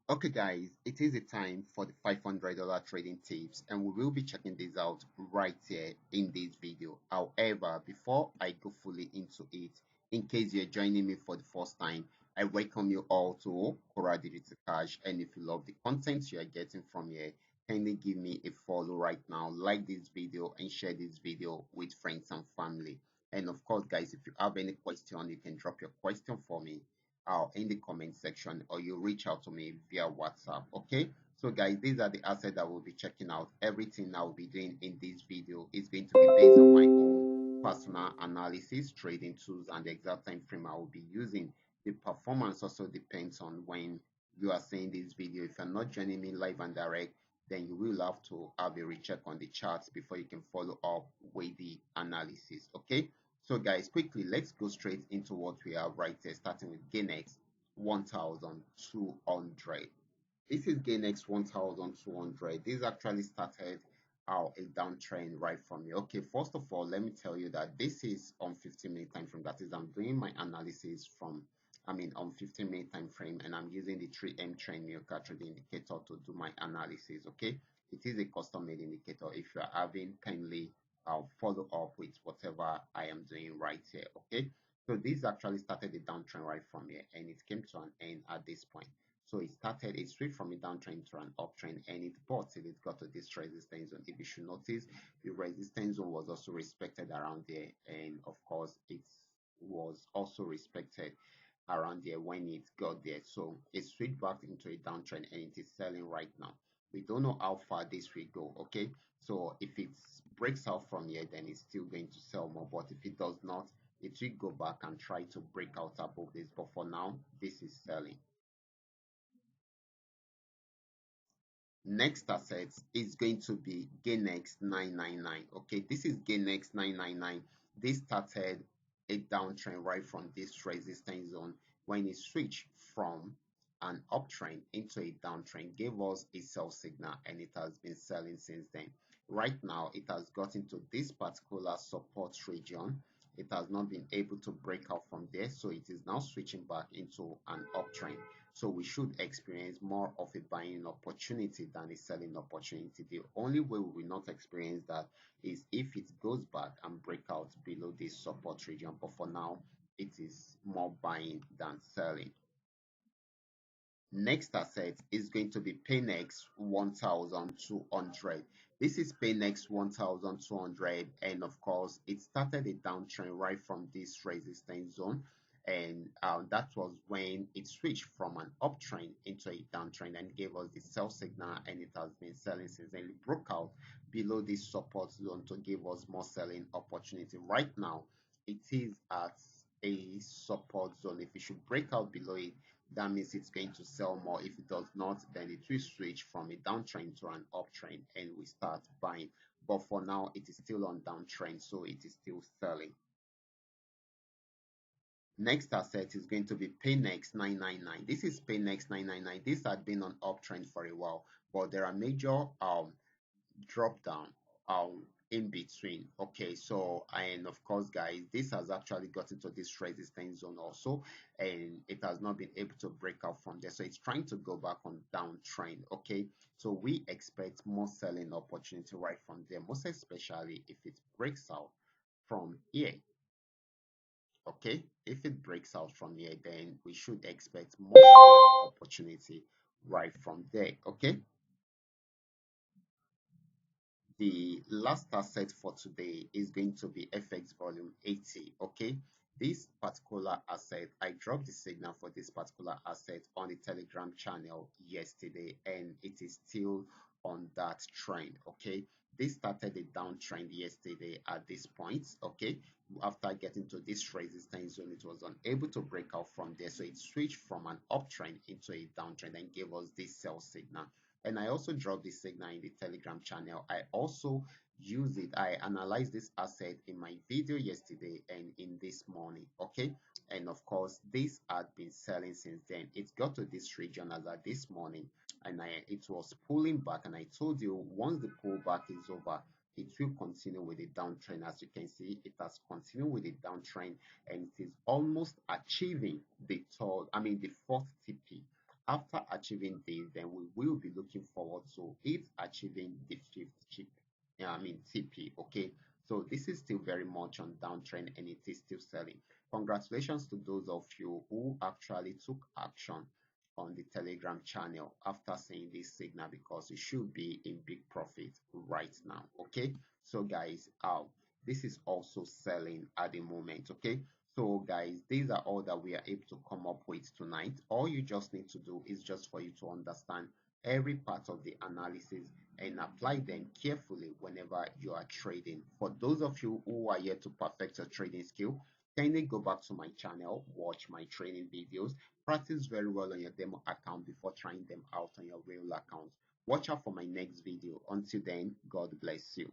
Okay, guys, it is a time for the $500 trading tips, and we will be checking this out right here in this video. However, before I go fully into it, in case you're joining me for the first time, I welcome you all to Qora Digital Cash. And if you love the content you are getting from here, kindly give me a follow right now, like this video, and share this video with friends and family. And of course, guys, if you have any question, you can drop your question for me in the comment section, or you reach out to me via WhatsApp. Okay, so guys, these are the assets that we'll be checking out. Everything I will be doing in this video is going to be based on my own personal analysis, trading tools, and the exact time frame I will be using. The performance also depends on when you are seeing this video. If you're not joining me live and direct, then you will have to have a recheck on the charts before you can follow up with the analysis. Okay, so guys, quickly, let's go straight into what we have right here, starting with GainX 1200. This is GainX 1200. This actually started out a downtrend right from here. Okay, first of all, let me tell you that this is on 15-minute time frame. That is, I'm doing my analysis from, on 15-minute time frame, and I'm using the 3M trend Milka trading indicator to do my analysis. Okay, it is a custom made indicator. If you are having, kindly follow up with whatever I am doing right here. Okay, so this actually started a downtrend right from here, and it came to an end at this point. So it started a switch from a downtrend to an uptrend, and it bought till it got to this resistance zone. If you should notice, the resistance zone was also respected around there, and of course, it was also respected around there when it got there. So it switched back into a downtrend, and it is selling right now. We don't know how far this will go. Okay, so if it breaks out from here, then it's still going to sell more. But if it does not, it will go back and try to break out above this. But for now, this is selling. Next asset is going to be GainX 999. Okay, this is GainX 999. This started a downtrend right from this resistance zone when it switched from an uptrend into a downtrend, gave us a sell signal, and it has been selling since then. Right now, it has got into this particular support region. It has not been able to break out from there, so it is now switching back into an uptrend. So we should experience more of a buying opportunity than a selling opportunity. The only way we will not experience that is if it goes back and break out below this support region. But for now, it is more buying than selling. Next asset is going to be Paynex 1200. This is Paynex 1200, and of course, it started a downtrend right from this resistance zone, and that was when it switched from an uptrend into a downtrend and gave us the sell signal, and it has been selling since then. It broke out below this support zone to give us more selling opportunity. Right now, it is at a support zone. If it should break out below it, that means it's going to sell more. If it does not, then it will switch from a downtrend to an uptrend, and we start buying. But for now, it is still on downtrend, so it is still selling. Next asset is going to be Paynex 999. This is Paynex 999. This had been on uptrend for a while, but there are major drop down in between. Okay, so, and of course, guys, this has actually gotten to this resistance zone also, and it has not been able to break out from there, so it's trying to go back on downtrend. Okay, so we expect more selling opportunity right from there, most especially if it breaks out from here. Okay, if it breaks out from here, then we should expect more opportunity right from there. Okay, the last asset for today is going to be FX volume 80. Okay, this particular asset, I dropped the signal for this particular asset on the Telegram channel yesterday, and it is still on that trend. Okay, this started a downtrend yesterday at this point. Okay, after getting to this resistance zone, it was unable to break out from there, so it switched from an uptrend into a downtrend and gave us this sell signal. And I also dropped this signal in the Telegram channel. I also use it. I analyzed this asset in my video yesterday and in this morning. Okay, and of course, this had been selling since then. It got to this region as at this morning, and it was pulling back. And I told you, once the pullback is over, it will continue with a downtrend. As you can see, it has continued with a downtrend, and it is almost achieving the fourth TP. After achieving this, then we will be looking forward to it achieving the fifth chip, TP. Okay, so this is still very much on downtrend and it is still selling. Congratulations to those of you who actually took action on the Telegram channel after seeing this signal, because you should be in big profit right now. Okay, so guys, this is also selling at the moment. Okay, so guys, these are all that we are able to come up with tonight. All you just need to do is just for you to understand every part of the analysis and apply them carefully whenever you are trading. For those of you who are yet to perfect your trading skill, kindly go back to my channel, watch my training videos, practice very well on your demo account before trying them out on your real account. Watch out for my next video. Until then, God bless you.